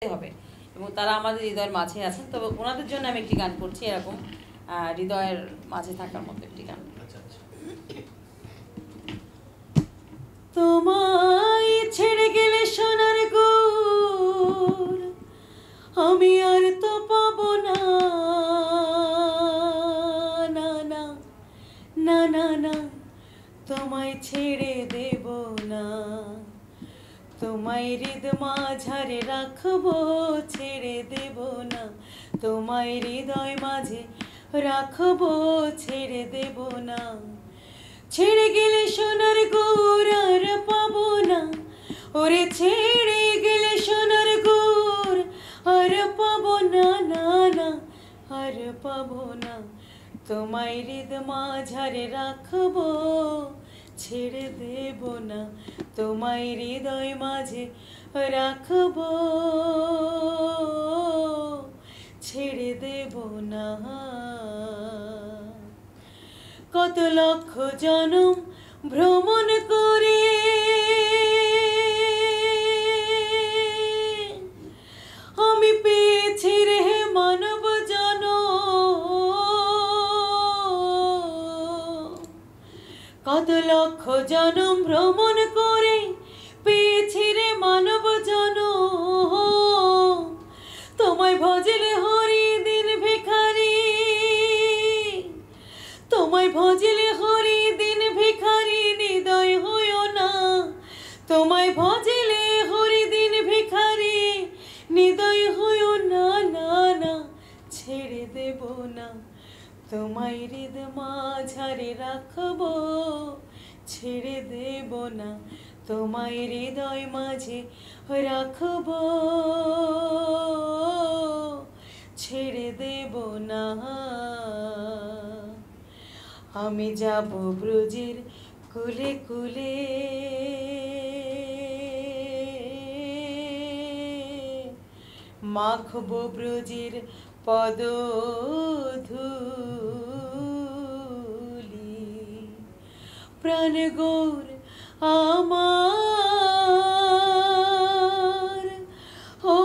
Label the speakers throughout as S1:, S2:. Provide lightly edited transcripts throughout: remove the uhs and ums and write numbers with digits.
S1: হবে এবং তারা আমাদের হৃদয়ের মাঝে আছেন। তবে ওনাদের জন্য আমি একটি গান করছি এরকম হৃদয়ের মাঝে থাকার মতো একটি গান। তোমায় ছেড়ে গেলে সোনার গুড় আমি আর তো পাবো না, না না না না না তোমায় ছেড়ে দেব না, তোমায় হৃদ মাঝারে রাখবো, ছেড়ে দেব না, তোমায় হৃদয় মাঝে রাখবো, ছেড়ে দেব না। ছেড়ে গেলে সোনার গুড় আর পাবো না, ওরে ছেড়ে গেলে সোনার গুড় আর পাবো না, না না আর পাবো না, তোমায় হৃদ মাঝারে রাখবো, ছেড়ে দেব না, তোমায় হৃদয় মাঝে রাখবো, ছেড়ে দেব না। কত লক্ষ জনম ভ্রমণ করে আমি পেয়েছি রে মানব জনম, কত লক্ষ জনম ভ্রমণ করে পেয়েছি রে মানব জনম, তোমায় ভজলে হরি দিন ভিখারি, তোমায় ভজলে হরি দিন ভিখারি, হৃদয় হইও না, তোমায় ভজলে হরি দিন ভিখারি, হৃদয় হইও না, না না ছেড়ে দেব না, তোমায় হৃদ মাঝারে রাখবো, ছেড়ে দেব না, তোমায় হৃদয় মাঝে রাখবো, ছেড়ে দেব না। আমি যাব ব্রজের কুলে কুলে, মাখবো ব্রজের পদধূলি, প্রাণ গৌর আমার ও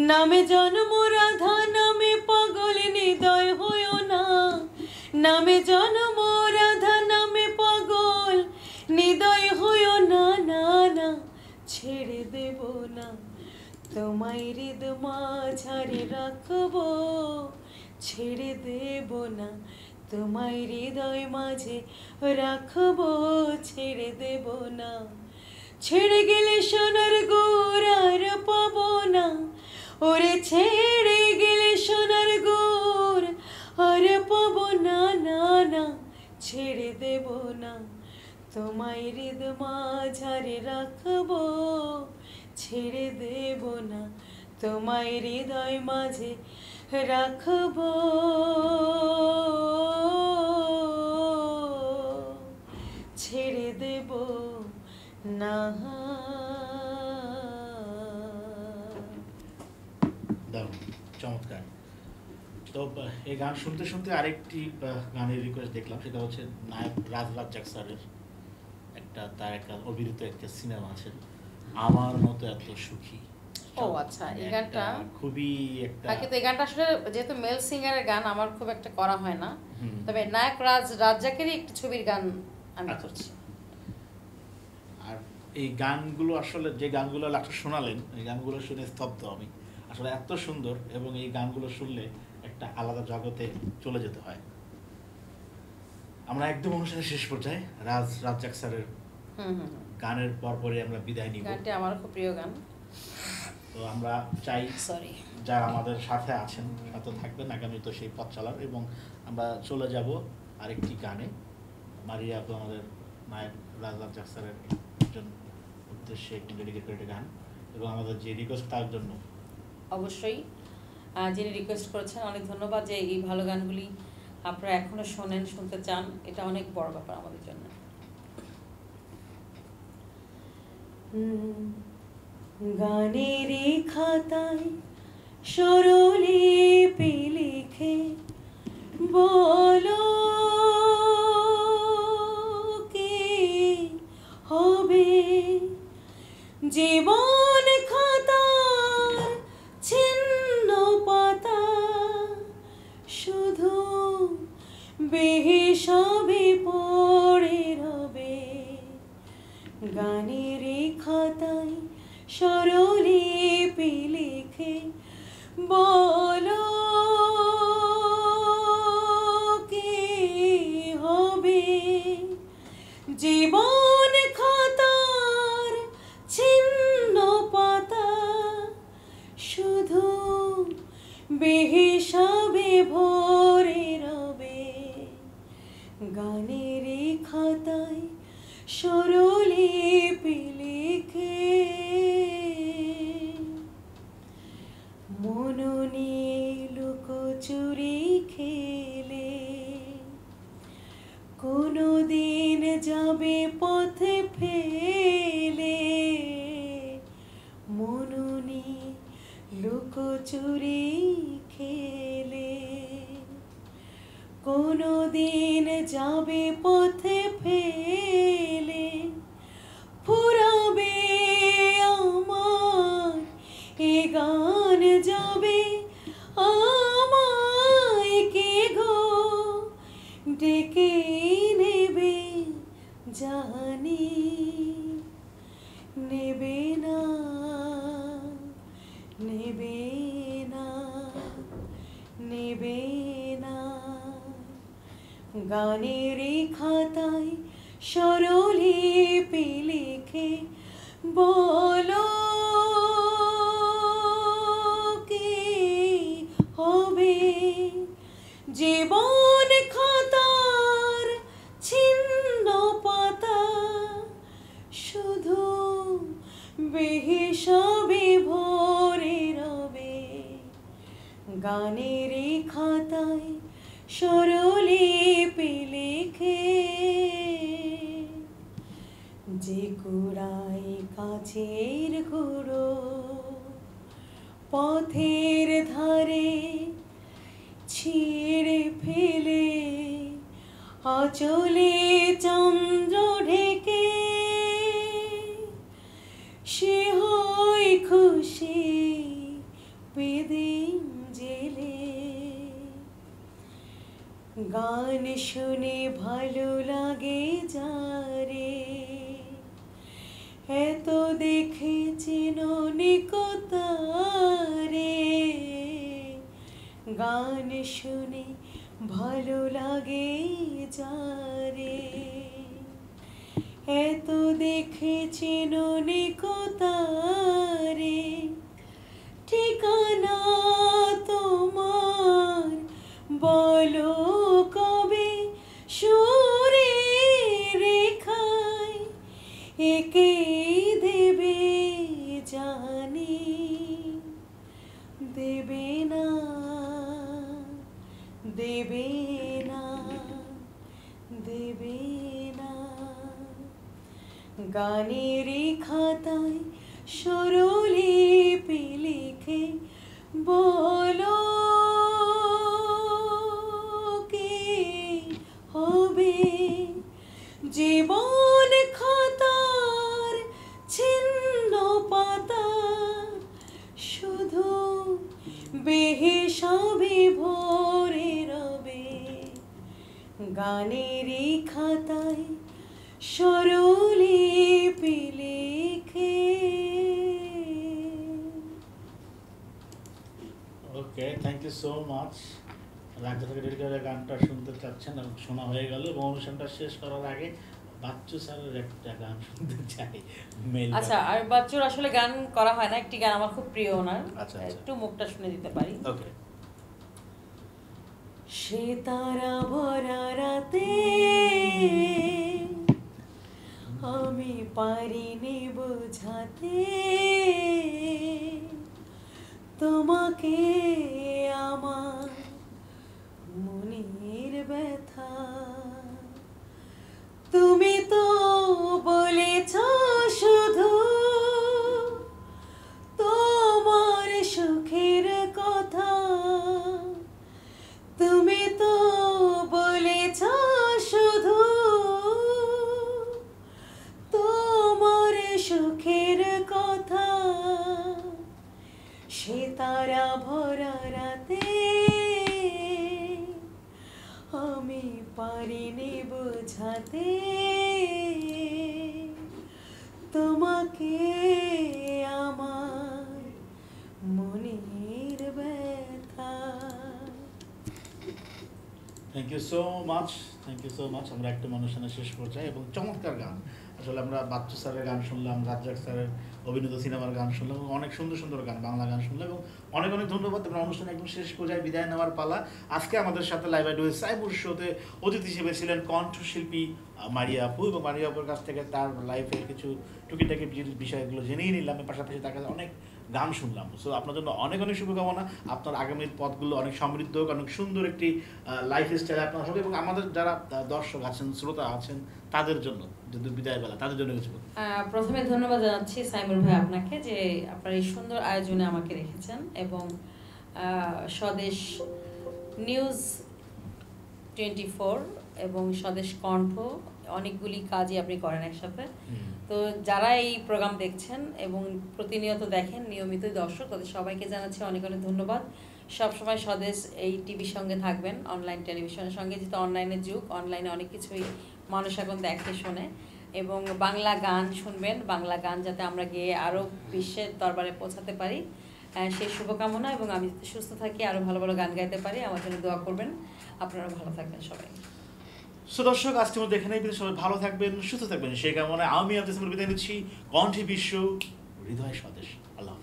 S1: নামে জন্ম রাধা নামে পাগল, হৃদয় হইও না, নামে জন্ম রাধা নামে পাগল, হৃদয় হইও না, না না ছেড়ে দেব না, তোমায় হৃদ মাঝারে রাখবো, ছেড়ে দেব না, তোমায় হৃদয় মাঝে রাখবো, ছেড়ে দেব না। ছেড়ে গেলে সোনার গুড় আর পাবো না, ওরে ছেড়ে গেলে সোনার গুড় আর পাবো না, না না ছেড়ে দেব না, তোমায় হৃদ মাঝারে রাখবো, ছেড়ে দেব না, তোমায় হৃদয় মাঝে রাখবো, ছেড়ে দেব না।
S2: চমৎকার। তো এই গান শুনতে শুনতে আরেকটি গানের রিকোয়েস্ট দেখলাম, সেটা হচ্ছে নায়ক রাজ রাজ্জাক স্যারের তার একটা অভিনীত একটা সিনেমা আছে আমার মতো এত সুখী।
S1: ও আচ্ছা, এই গানটা
S2: খুবই একটা,
S1: কিন্তু এই গানটা আসলে যেহেতু মেল সিঙ্গারের গান আমার খুব একটা করা হয় না, তবে নায়ক রাজ্জাকেরই একটি ছবির গান আমি করছি।
S2: আর এই গানগুলো আসলে যে গানগুলো লাস্টে শোনালেন, এই গানগুলো শুনে স্তব্ধ আমি, আসলে এত সুন্দর, এবং এই গানগুলো শুনলে একটা আলাদা জগতে চলে যেতে হয়। আমরা একদম অনুষ্ঠানের শেষ পর্যায়ে রাজ্জাক স্যারের গানের পরপরই আমরা বিদায় নিব।
S1: গানটি আমার খুব প্রিয় গান।
S2: তো আমরা চাই যারা আমাদের সাথে আছেন, সাথে থাকবেন আগামী তো সেই পথ চলার, এবং আমরা চলে যাব আরেকটি গানে। মারিয়া আপু আমাদের নায়ক রাজ্জাক স্যারের উদ্দেশ্যে একটি ডেডিকেটেড গান, এবং আমাদের যে রিকোয়েস্ট তার জন্য
S1: অবশ্যই যিনি রিকোয়েস্ট করেছেন অনেক ধন্যবাদ, যে এই ভালো গানগুলি আপনারা এখনো শোনেন, শুনতে চান, এটা অনেক বড় ব্যাপার আমাদের জন্য। গানের খাতায় সরলিপি লিখে বলো কে জীবন খাতার ছিন্ন পাতা শুধু বেহিসাবি পড়ে রবে গানের খাতায় স্বরলিপি লিখে বলো কি হবে জীবন খাতার ছিন্ন পাতা শুধু বেহিসাবে ভরে রবে গানের খাতায় স্বরলিপি লিখে মননে লুকোচুরি খেলে কোনো দিন যাবে পথে ফেলে মননে লুকোচুরি খেলে কোনো দিন যাবে পথে ফেলে ফুরাবে আমার এ গান যাবে আমায় কে গো ডেকে নেবে জানি নেবে না নেবে না নেবে না গানের খাতায় স্বরলিপি লিখে বলো কি হবে জীবন খাতার ছিন্ন পাতা শুধু বেহিসাবে ভরে রবে গানের খাতায় স্বরলিপি লিখে যে কুড়াই কাছের গুঁড়ো পথের ধারে ছিঁড়ে ফেলে আঁচলে চন্দ্র ঢেকে সে হয় খুশি বেদিন জেলে গান শুনে ভালো লাগে যারে এত দেখেছি নিকতারে গান শুনে ভালো লাগে যারে এত দেখেছি নিকতারে ঠিকানা তোমার বলো কবে সুরে রেখায় একে দেবে জানি দেবে না দেবে না দেবে না গানের খাতায় স্বরলিপি লিখে বলো কি হবে জীবন খাতার ছিন্ন পাতা শুধু বেহিসাবে ভরে রবে গানের খাতায় স্বরলিপি লিখে
S2: ওকে, থ্যাংক ইউ সো মাচ। রাজ্য থেকে ডেডিকেটেড গানটা শুনতে চাচ্ছেন এবং শোনা হয়ে গেল এবং অনুষ্ঠানটা শেষ করার আগে বাচ্চু স্যারের একটা গান শুনতে চাই। মেল
S1: আচ্ছা, আর বাচ্চুর আসলে গান করা হয় না, একটি গান আমার খুব প্রিয় ওনার,
S2: আচ্ছা,
S1: একটু মুখটা শুনে দিতে পারি।
S2: ওকে।
S1: সে তারা ভরা রাতে আমি পারিনি বোঝাতে তোমাকে আমার মনের ব্যথা তুমি তো বলেছ শুধু তোমার সুখের কথা তুমি তো বলেছ শুধু তোমার সুখের কথা সে তারা ভরা রাতে আমি পারিনি বোঝাতে তোমাকে আমার মনের ব্যথা।
S2: Thank you so much, thank you so much. আমরা একটা অনুষ্ঠানের শেষ পর্যায়ে এবং চমৎকার গান, আসলে আমরা বাচ্চু স্যারের গান শুনলাম, রাজ্জাক স্যারের অভিনীত সিনেমার গান শুনলাম, এবং অনেক সুন্দর সুন্দর গান, বাংলা গান শুনলাম, এবং অনেক অনেক ধন্যবাদ। আমরা অনুষ্ঠানে একদম শেষ পর্যায়ে বিদায় নেওয়ার পালা। আজকে আমাদের সাথে লাইভ আইডি সাইবুর শোতে অতিথি হিসেবে ছিলেন কণ্ঠশিল্পী মারিয়া আপু, এবং মারিয়া আপুর কাছ থেকে তার লাইফের কিছু টুকিটাকি বিষয়গুলো জেনেই নিলাম, পাশাপাশি তার কাছে অনেক গান শুনলাম। সো আপনার জন্য অনেক অনেক শুভকামনা, আপনার আগামীর পথগুলো অনেক সমৃদ্ধ হোক, অনেক সুন্দর একটি লাইফ স্টাইল আপনার হবে, এবং আমাদের যারা দর্শক আছেন, শ্রোতা আছেন, তাদের জন্য যদি বিদায় বেলা তাদের জন্য কিছু।
S1: প্রথমে ধন্যবাদ জানাচ্ছি সাইমুর ভাই আপনাকে, যে আপনার এই সুন্দর আয়োজনে আমাকে রেখেছেন, এবং স্বদেশ নিউজ 24 এবং স্বদেশ কণ্ঠ অনেকগুলি কাজই আপনি করেন একসাথে। তো যারা এই প্রোগ্রাম দেখছেন এবং প্রতিনিয়ত দেখেন, নিয়মিত দর্শক, তাদের সবাইকে জানাচ্ছি অনেক অনেক ধন্যবাদ। সবসময় স্বদেশ এই টিভির সঙ্গে থাকবেন, অনলাইন টেলিভিশনের সঙ্গে, যেহেতু অনলাইনের যুগ, অনলাইনে অনেক কিছুই মানুষ এখন দেখে শোনে, এবং বাংলা গান শুনবেন, বাংলা গান যাতে আমরা গেয়ে আরও বিশ্বের দরবারে পৌঁছাতে পারি, সেই শুভকামনা, এবং আমি সুস্থ থাকি, আরও ভালো ভালো গান গাইতে পারি, আমার জন্য দোয়া করবেন। আপনারা ভালো থাকবেন সবাই।
S2: দর্শক, আজকে আমরা দেখে নেই, সবাই ভালো থাকবেন, সুস্থ থাকবেন, সেই কামনায় আমি বিদায় নিচ্ছি। কণ্ঠে বিশ্ব, হৃদয় স্বদেশ। আল্লাহ।